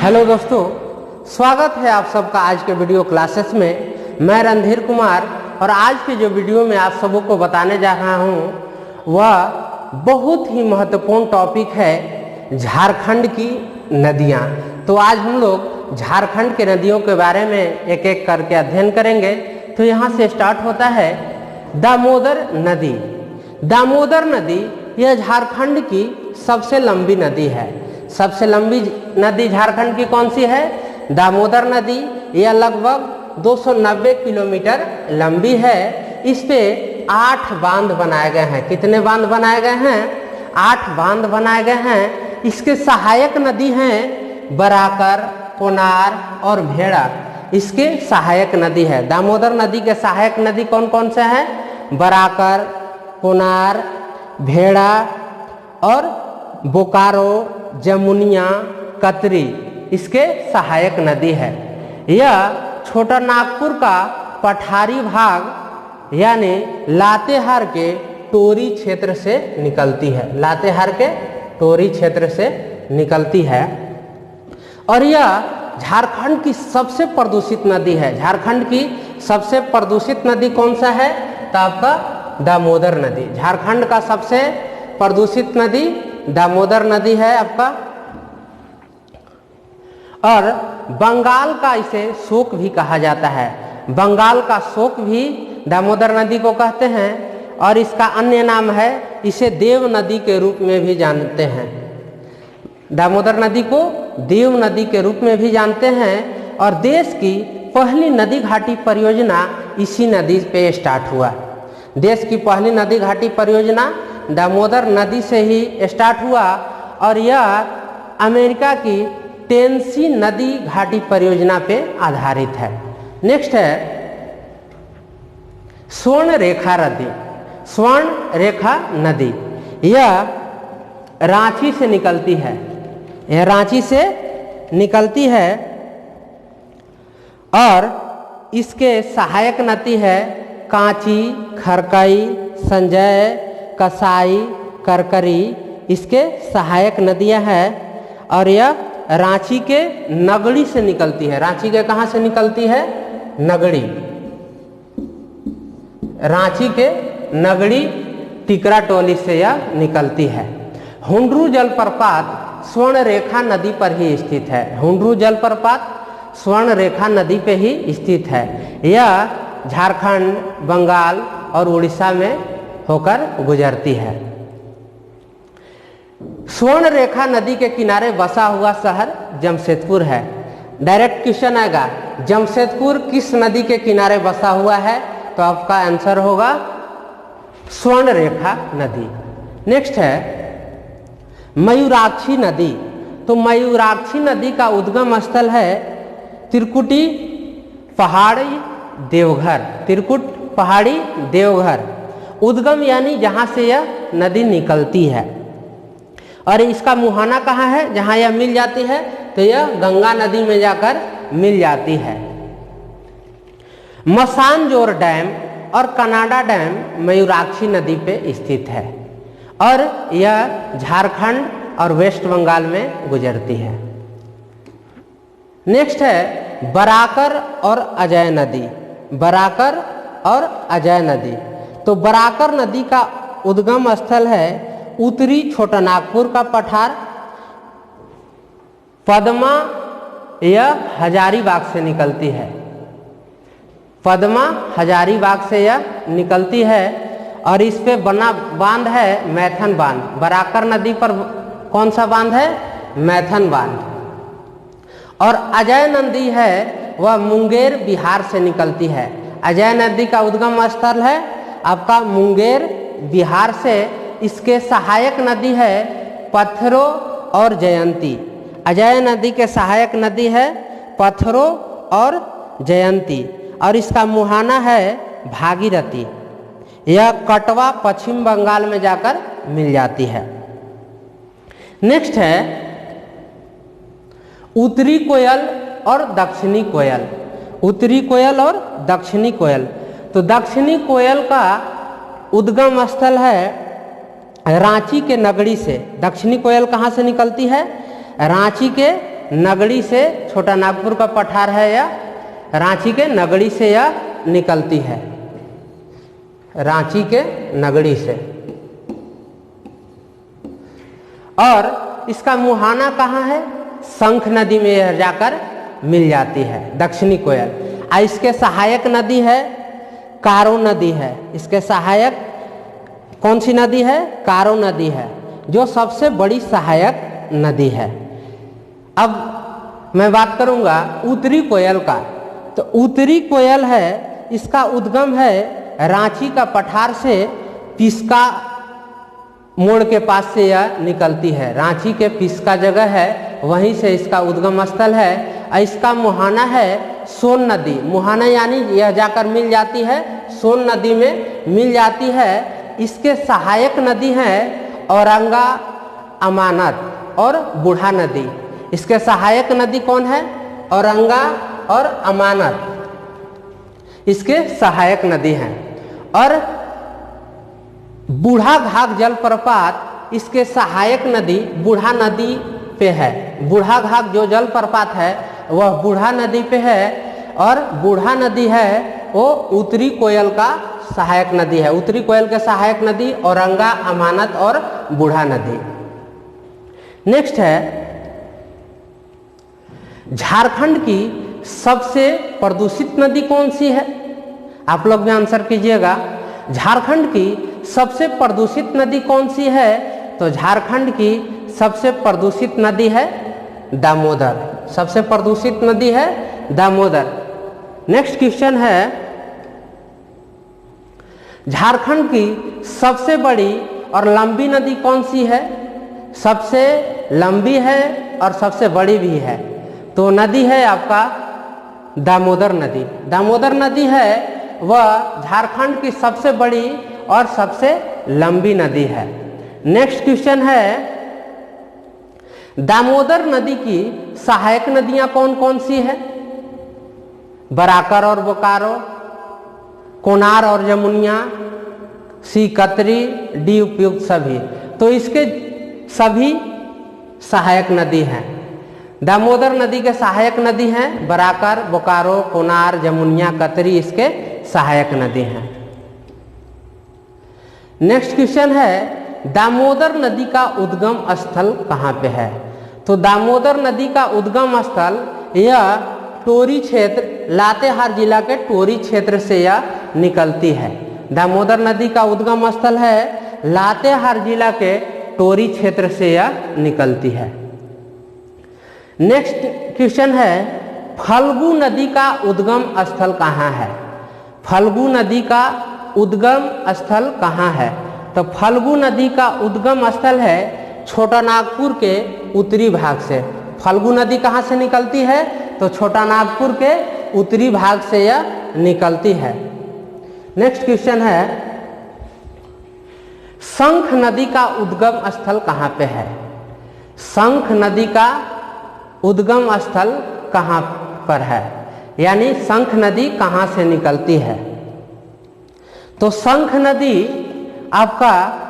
Hello दोस्तों, स्वागत है आप सबका आज के वीडियो क्लासेस में। मैं रणधीर कुमार और आज के जो वीडियो में आप सबों को बताने जा रहा हूँ वह बहुत ही महत्वपूर्ण टॉपिक है, झारखंड की नदियाँ। तो आज हम लोग झारखंड के नदियों के बारे में एक एक करके अध्ययन करेंगे। तो यहाँ से स्टार्ट होता है दामोदर नदी। दामोदर नदी यह झारखंड की सबसे लंबी नदी है। सबसे लंबी नदी झारखंड की कौन सी है? दामोदर नदी। यह लगभग 290 किलोमीटर लंबी है। इस पे 8 बांध बनाए गए हैं। कितने बांध बनाए गए हैं? 8 बांध बनाए गए हैं। इसके सहायक नदी हैं बराकर, कोनार और भेड़ा। इसके सहायक नदी है। दामोदर नदी के सहायक नदी कौन कौन से हैं? बराकर, कोनार, भेड़ा और बोकारो, जमुनिया, कतरी इसके सहायक नदी है। यह छोटा नागपुर का पठारी भाग यानी लातेहार के टोरी क्षेत्र से निकलती है। लातेहार के टोरी क्षेत्र से निकलती है और यह झारखंड की सबसे प्रदूषित नदी है। झारखंड की सबसे प्रदूषित नदी कौन सा है? तो आपका दामोदर नदी। झारखंड का सबसे प्रदूषित नदी दामोदर नदी है आपका। और बंगाल का इसे शोक भी कहा जाता है। बंगाल का शोक भी दामोदर नदी को कहते हैं और इसका अन्य नाम है, इसे देव नदी के रूप में भी जानते हैं। दामोदर नदी को देव नदी के रूप में भी जानते हैं और देश की पहली नदी घाटी परियोजना इसी नदी पे स्टार्ट हुआ। देश की पहली नदी घाटी परियोजना दामोदर नदी से ही स्टार्ट हुआ और यह अमेरिका की टेनेसी नदी घाटी परियोजना पे आधारित है। नेक्स्ट है स्वर्ण रेखा नदी। स्वर्ण रेखा नदी यह रांची से निकलती है। यह रांची से निकलती है और इसके सहायक नदी है कांची, खरकई, संजय, कसाई, करकरी इसके सहायक नदियां हैं और यह रांची के नगड़ी से निकलती है। रांची के कहाँ से निकलती है? नगड़ी। रांची के नगड़ी टिकरा टोली से यह निकलती है। हुंडरू जलप्रपात स्वर्ण रेखा नदी पर ही स्थित है। हुंडरू जलप्रपात स्वर्ण रेखा नदी पे ही स्थित है। यह झारखंड, बंगाल और उड़ीसा में होकर गुजरती है। स्वर्ण रेखा नदी के किनारे बसा हुआ शहर जमशेदपुर है। डायरेक्ट क्वेश्चन आएगा, जमशेदपुर किस नदी के किनारे बसा हुआ है? तो आपका आंसर होगा स्वर्ण रेखा नदी। नेक्स्ट है मयूराक्षी नदी। तो मयूराक्षी नदी का उद्गम स्थल है त्रिकुटी पहाड़ी देवघर। त्रिकुट पहाड़ी देवघर उद्गम यानी जहाँ से यह नदी निकलती है। और इसका मुहाना कहाँ है जहाँ यह मिल जाती है? तो यह गंगा नदी में जाकर मिल जाती है। मसानजोर डैम और कनाडा डैम मयूराक्षी नदी पे स्थित है और यह झारखंड और वेस्ट बंगाल में गुजरती है। नेक्स्ट है बराकर और अजय नदी। बराकर और अजय नदी। तो बराकर नदी का उद्गम स्थल है उत्तरी छोटा नागपुर का पठार। पद्मा यह हजारीबाग से निकलती है। पद्मा हजारीबाग से यह निकलती है और इस पे बना बांध है मैथन बांध। बराकर नदी पर कौन सा बांध है? मैथन बांध। और अजय नदी है वह मुंगेर बिहार से निकलती है। अजय नदी का उद्गम स्थल है आपका मुंगेर बिहार से। इसके सहायक नदी है पत्थरो और जयंती। अजय नदी के सहायक नदी है पत्थरो और जयंती और इसका मुहाना है भागीरथी। यह कटवा पश्चिम बंगाल में जाकर मिल जाती है। नेक्स्ट है उत्तरी कोयल और दक्षिणी कोयल। उत्तरी कोयल और दक्षिणी कोयल। तो दक्षिणी कोयल का उद्गम स्थल है रांची के नगड़ी से। दक्षिणी कोयल कहाँ से निकलती है? रांची के नगड़ी से, छोटा नागपुर का पठार है या रांची के नगड़ी से यह निकलती है, रांची के नगड़ी से। और इसका मुहाना कहाँ है? शंख नदी में यह जाकर मिल जाती है, दक्षिणी कोयल। इसके सहायक नदी है कारो नदी है। इसके सहायक कौन सी नदी है? कारो नदी है, जो सबसे बड़ी सहायक नदी है। अब मैं बात करूंगा उत्तरी कोयल का। तो उत्तरी कोयल है, इसका उद्गम है रांची का पठार से, पिस्का मोड़ के पास से यह निकलती है। रांची के पिस्का जगह है, वहीं से इसका उद्गम स्थल है। इसका मुहाना है सोन नदी। मुहाना यानी यह जाकर मिल जाती है सोन नदी में मिल जाती है। इसके सहायक नदी हैं औरंगा, अमानत और बूढ़ा नदी। इसके सहायक नदी कौन है? औरंगा और अमानत इसके सहायक नदी हैं। और बूढ़ा घाघ जलप्रपात इसके सहायक नदी बूढ़ा नदी पे है। बूढ़ा घाघ जो जलप्रपात है वह बूढ़ा नदी पे है, और बूढ़ा नदी है वो उत्तरी कोयल का सहायक नदी है। उत्तरी कोयल के सहायक नदी औरंगा, अमानत और बूढ़ा नदी। नेक्स्ट है झारखंड की सबसे प्रदूषित नदी कौन सी है? आप लोग भी आंसर कीजिएगा। झारखंड की सबसे प्रदूषित नदी कौन सी है? तो झारखंड की सबसे प्रदूषित नदी है दामोदर। सबसे प्रदूषित नदी है दामोदर। नेक्स्ट क्वेश्चन है झारखंड की सबसे बड़ी और लंबी नदी कौन सी है? सबसे लंबी है और सबसे बड़ी भी है, तो नदी है आपका दामोदर नदी। दामोदर नदी है वह झारखंड की सबसे बड़ी और सबसे लंबी नदी है। नेक्स्ट क्वेश्चन है दामोदर नदी की सहायक नदियां कौन कौन सी है? बराकर और बोकारो, कोनार और जमुनिया, सी कतरी, डी उपयुक्त सभी। तो इसके सभी सहायक नदी हैं। दामोदर नदी के सहायक नदी हैं बराकर, बोकारो, कोनार, जमुनिया, कतरी इसके सहायक नदी हैं। नेक्स्ट क्वेश्चन है दामोदर नदी का उद्गम स्थल कहाँ पे है? तो दामोदर नदी का उद्गम स्थल यह टोरी क्षेत्र, लातेहार जिला के टोरी क्षेत्र से यह निकलती है। दामोदर नदी का उद्गम स्थल है लातेहार जिला के टोरी क्षेत्र से यह निकलती है। नेक्स्ट क्वेश्चन है फल्गु नदी का उद्गम स्थल कहाँ है? फल्गु नदी का उद्गम स्थल कहाँ है? तो फल्गु नदी का उद्गम स्थल है छोटा नागपुर के उत्तरी भाग से। फल्गु नदी कहाँ से निकलती है? तो छोटा नागपुर के उत्तरी भाग से यह निकलती है। नेक्स्ट क्वेश्चन है शंख नदी का उद्गम स्थल कहाँ पे है? शंख नदी का उद्गम स्थल कहाँ पर है, यानी शंख नदी कहाँ से निकलती है? तो शंख नदी आपका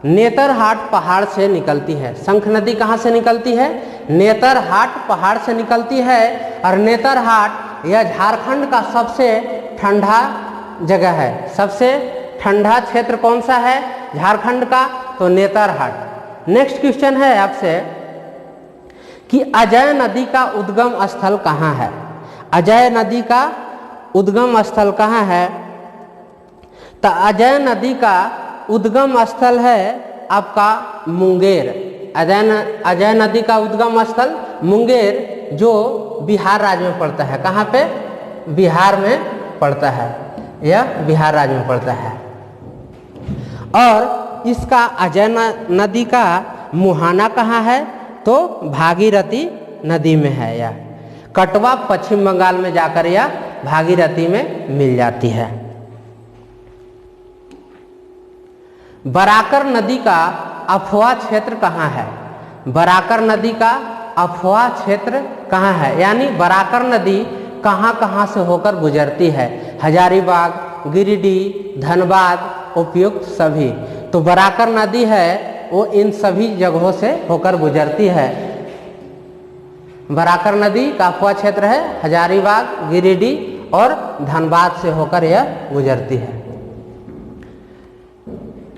नेतरहाट पहाड़ से निकलती है। शंख नदी कहाँ से निकलती है? नेतरहाट पहाड़ से निकलती है। और नेतरहाट यह झारखंड का सबसे ठंडा जगह है। सबसे ठंडा क्षेत्र कौन सा है झारखंड का? तो नेतरहाट। नेक्स्ट क्वेश्चन है आपसे कि अजय नदी का उद्गम स्थल कहाँ है? अजय नदी का उद्गम स्थल कहाँ है? तो अजय नदी का उद्गम स्थल है आपका मुंगेर। अजय नदी का उद्गम स्थल मुंगेर, जो बिहार राज्य में पड़ता है। कहाँ पे? बिहार में पड़ता है, यह बिहार राज्य में पड़ता है। और इसका अजय नदी का मुहाना कहाँ है? तो भागीरथी नदी में है। यह कटवा पश्चिम बंगाल में जाकर यह भागीरथी में मिल जाती है। बराकर नदी का अफवाह क्षेत्र कहाँ है? बराकर नदी का अफवाह क्षेत्र कहाँ है, यानी बराकर नदी कहाँ कहाँ से होकर गुजरती है? हजारीबाग, गिरिडीह, धनबाद, उपयुक्त सभी। तो बराकर नदी है वो इन सभी जगहों से होकर गुजरती है। बराकर नदी का अफवाह क्षेत्र है हजारीबाग, गिरिडीह और धनबाद से होकर यह गुजरती है।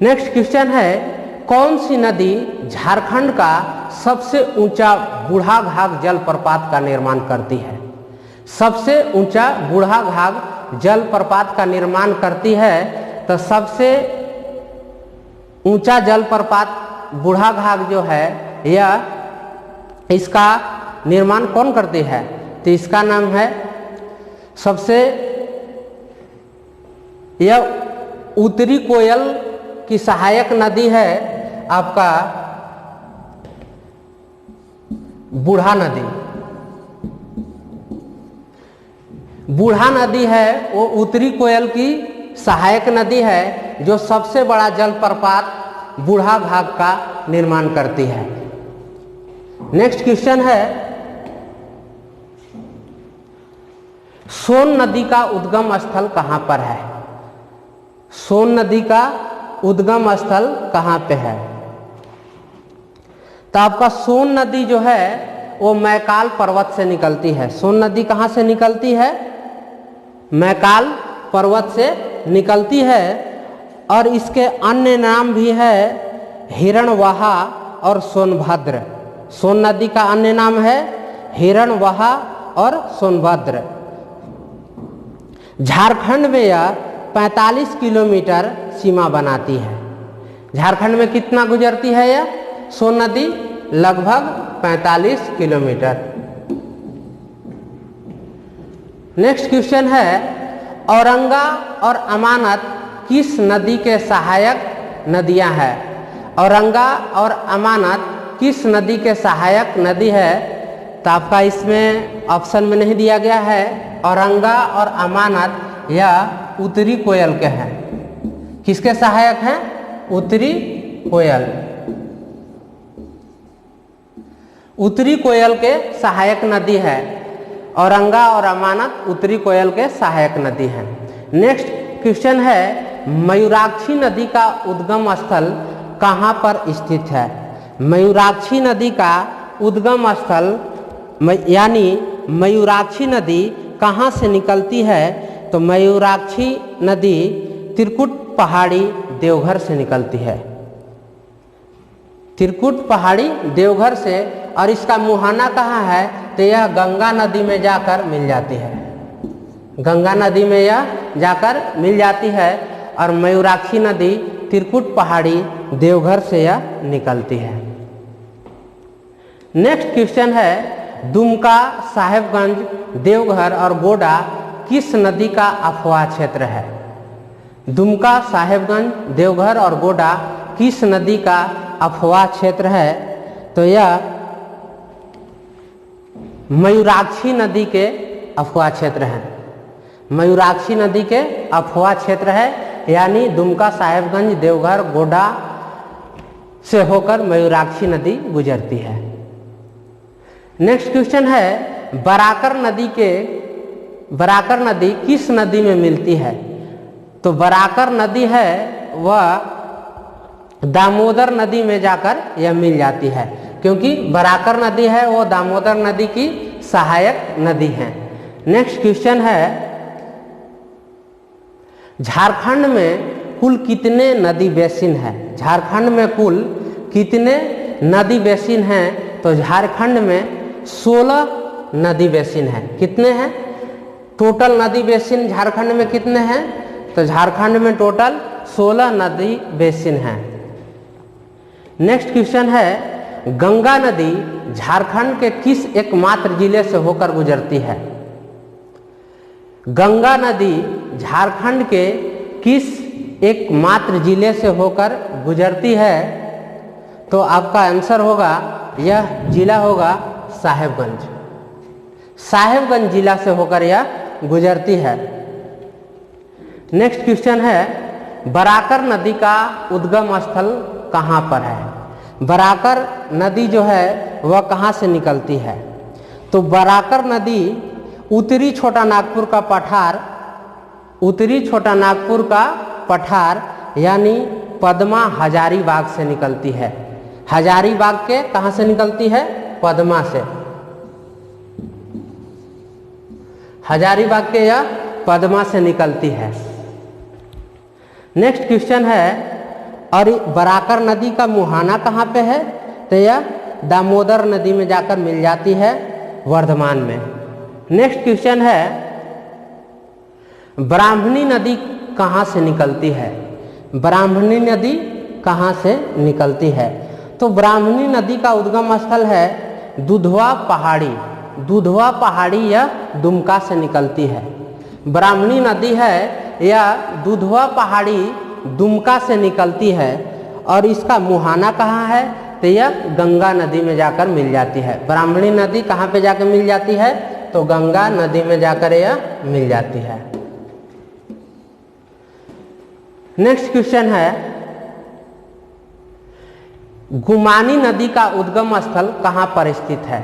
नेक्स्ट क्वेश्चन है, कौन सी नदी झारखंड का सबसे ऊंचा बूढ़ाघाघ जलप्रपात का निर्माण करती है? सबसे ऊंचा बूढ़ाघाघ जलप्रपात का निर्माण करती है, तो सबसे ऊंचा जलप्रपात बूढ़ाघाघ जो है यह इसका निर्माण कौन करती है? तो इसका नाम है यह उत्तरी कोयल की सहायक नदी है आपका बूढ़ा नदी। बूढ़ा नदी है वो उत्तरी कोयल की सहायक नदी है जो सबसे बड़ा जलप्रपात बूढ़ाघाघ का निर्माण करती है। नेक्स्ट क्वेश्चन है, सोन नदी का उद्गम स्थल कहाँ पर है? सोन नदी का उद्गम स्थल कहाँ पे है? तो आपका सोन नदी जो है वो मैकाल पर्वत से निकलती है। सोन नदी कहाँ से निकलती है? मैकाल पर्वत से निकलती है और इसके अन्य नाम भी है हिरणवाहा और सोनभद्र। सोन नदी का अन्य नाम है हिरणवाहा और सोनभद्र। झारखंड में यह 45 किलोमीटर सीमा बनाती है। झारखंड में कितना गुजरती है यह सोन नदी? लगभग 45 किलोमीटर। नेक्स्ट क्वेश्चन है, औरंगा और अमानत किस नदी के सहायक नदियां हैं? औरंगा और अमानत किस नदी के सहायक नदी है? तो आपका इसमें ऑप्शन में नहीं दिया गया है। औरंगा और अमानत यह उत्तरी कोयल के हैं। किसके सहायक हैं? उत्तरी कोयल। उत्तरी कोयल के सहायक नदी है। औरंगा और अमानत उत्तरी कोयल के सहायक नदी हैं। नेक्स्ट क्वेश्चन है, मयूराक्षी नदी का उद्गम स्थल कहाँ पर स्थित है? मयूराक्षी नदी का उद्गम स्थल यानी मयूराक्षी नदी कहाँ से निकलती है? तो मयूराक्षी नदी त्रिकुट पहाड़ी देवघर से निकलती है। त्रिकुट पहाड़ी देवघर से, और इसका मुहाना कहाँ है? तो यह गंगा नदी में जाकर मिल जाती है। गंगा नदी में यह जाकर मिल जाती है और मयूराक्षी नदी त्रिकुट पहाड़ी देवघर से यह निकलती है। नेक्स्ट क्वेश्चन है, दुमका, साहेबगंज, देवघर और गोडा किस नदी का अफवाह क्षेत्र है? दुमका, साहेबगंज, देवघर और गोडा किस नदी का अफवाह क्षेत्र है? तो यह मयूराक्षी नदी के अफवाह क्षेत्र है। मयूराक्षी नदी के अफवाह क्षेत्र है, यानी दुमका, साहेबगंज, देवघर, गोडा से होकर मयूराक्षी नदी गुजरती है। नेक्स्ट क्वेश्चन है, बराकर नदी किस नदी में मिलती है? तो बराकर नदी है वह दामोदर नदी में जाकर यह मिल जाती है, क्योंकि बराकर नदी है वो दामोदर नदी की सहायक नदी है। नेक्स्ट क्वेश्चन है, झारखंड में कुल कितने नदी बेसिन है? झारखंड में कुल कितने नदी बेसिन हैं? तो झारखंड में 16 नदी बेसिन है। कितने हैं टोटल नदी बेसिन झारखंड में? कितने हैं? तो झारखंड में टोटल 16 नदी बेसिन हैं। नेक्स्ट क्वेश्चन है, गंगा नदी झारखंड के किस एकमात्र जिले से होकर गुजरती है? गंगा नदी झारखंड के किस एकमात्र जिले से होकर गुजरती है? तो आपका आंसर होगा, यह जिला होगा साहेबगंज। साहेबगंज जिला से होकर यह गुजरती है। नेक्स्ट क्वेश्चन है, बराकर नदी का उद्गम स्थल कहाँ पर है? बराकर नदी जो है वह कहाँ से निकलती है? तो बराकर नदी उत्तरी छोटा नागपुर का पठार यानी पद्मा हजारीबाग से निकलती है। हजारीबाग के कहाँ से निकलती है? पद्मा से। हजारीबाग के यह पद्मा से निकलती है। नेक्स्ट क्वेश्चन है, और बराकर नदी का मुहाना कहाँ पे है? तो यह दामोदर नदी में जाकर मिल जाती है, वर्धमान में। नेक्स्ट क्वेश्चन है, ब्राह्मणी नदी कहाँ से निकलती है? ब्राह्मणी नदी कहाँ से निकलती है? तो ब्राह्मणी नदी का उद्गम स्थल है दुधवा पहाड़ी। दुधवा पहाड़ी यह दुमका से निकलती है। ब्राह्मणी नदी है यह दुधवा पहाड़ी दुमका से निकलती है, और इसका मुहाना कहाँ है? तो यह गंगा नदी में जाकर मिल जाती है। ब्राह्मणी नदी कहाँ पे जाकर मिल जाती है? तो गंगा नदी में जाकर यह मिल जाती है। नेक्स्ट क्वेश्चन है, गुमानी नदी का उद्गम स्थल कहाँ पर स्थित है?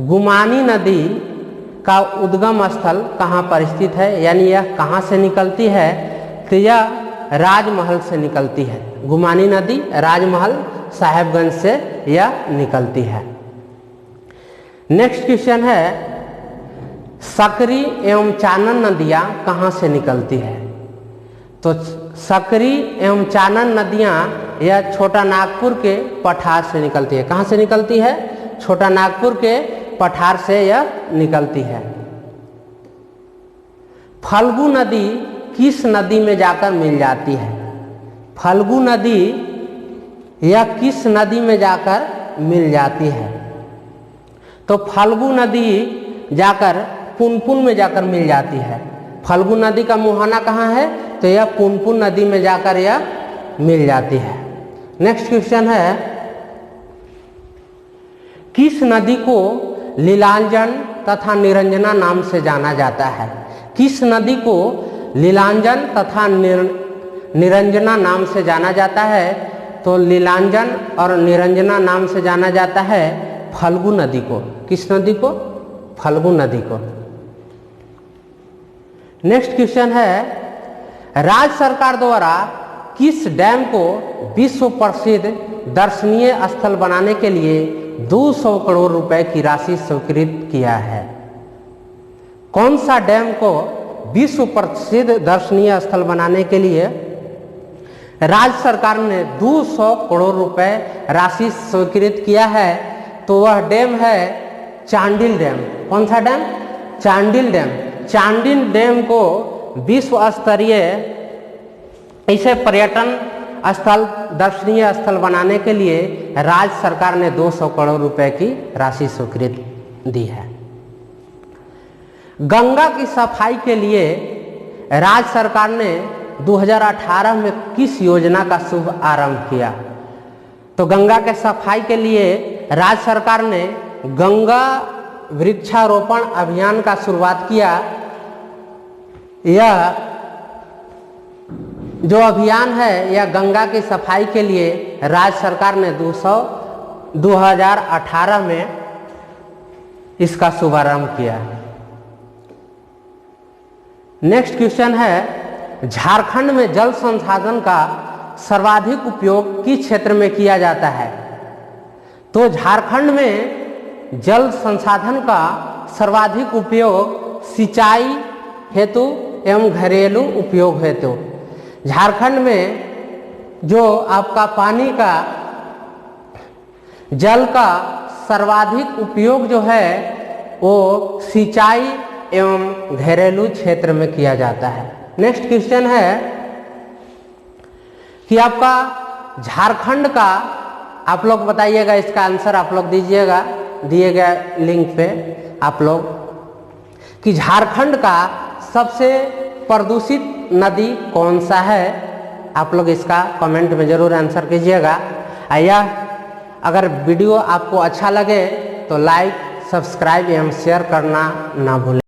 गुमानी नदी का उद्गम स्थल कहाँ पर स्थित है, यानी यह कहाँ से निकलती है? तो यह राजमहल से निकलती है। गुमानी नदी राजमहल साहेबगंज से यह निकलती है। नेक्स्ट क्वेश्चन है, सकरी एवं चानन नदियाँ कहाँ से निकलती है? तो सकरी एवं चानन नदियाँ यह छोटा नागपुर के पठार से निकलती है। कहाँ से निकलती है? छोटा नागपुर के पठार से यह निकलती है। फल्गु नदी किस नदी में जाकर मिल जाती है? फल्गु नदी यह किस नदी में जाकर मिल जाती है? तो फल्गु नदी जाकर पुनपुन में जाकर मिल जाती है। फल्गु नदी का मुहाना कहाँ है? तो यह पुनपुन नदी में जाकर यह मिल जाती है। नेक्स्ट क्वेश्चन है, किस नदी को लीलांजन तथा निरंजना नाम से जाना जाता है? किस नदी को लीलांजन तथा निरंजना नाम से जाना जाता है? तो लीलांजन और निरंजना नाम से जाना जाता है फल्गु नदी को। किस नदी को? फल्गु नदी को। नेक्स्ट क्वेश्चन है, राज्य सरकार द्वारा किस डैम को विश्व प्रसिद्ध दर्शनीय स्थल बनाने के लिए 200 करोड़ रुपए की राशि स्वीकृत किया है? कौन सा डैम को विश्व प्रसिद्ध दर्शनीय स्थल बनाने के लिए राज्य सरकार ने 200 करोड़ रुपए राशि स्वीकृत किया है? तो वह डैम है चांडिल डैम। कौन सा dam? Chandil dam. Chandil dam को विश्व स्तरीय इसे पर्यटन स्थल दर्शनीय स्थल बनाने के लिए राज्य सरकार ने 200 करोड़ रुपए की राशि स्वीकृत दी है। गंगा की सफाई के लिए राज्य सरकार ने 2018 में किस योजना का शुभ आरंभ किया? तो गंगा के सफाई के लिए राज्य सरकार ने गंगा वृक्षारोपण अभियान का शुरुआत किया। यह जो अभियान है यह गंगा की सफाई के लिए राज्य सरकार ने 2018 में इसका शुभारंभ किया। नेक्स्ट क्वेश्चन है, झारखंड में जल संसाधन का सर्वाधिक उपयोग किस क्षेत्र में किया जाता है? तो झारखंड में जल संसाधन का सर्वाधिक उपयोग सिंचाई हेतु एवं घरेलू उपयोग हेतु। झारखंड में जो आपका पानी का जल का सर्वाधिक उपयोग जो है वो सिंचाई एवं घरेलू क्षेत्र में किया जाता है। नेक्स्ट क्वेश्चन है कि आपका झारखंड का, आप लोग बताइएगा, इसका आंसर आप लोग दीजिएगा दिए गए लिंक पे आप लोग, कि झारखंड का सबसे प्रदूषित नदी कौन सा है? आप लोग इसका कमेंट में जरूर आंसर कीजिएगा। यह अगर वीडियो आपको अच्छा लगे तो लाइक, सब्सक्राइब एवं शेयर करना ना भूलें।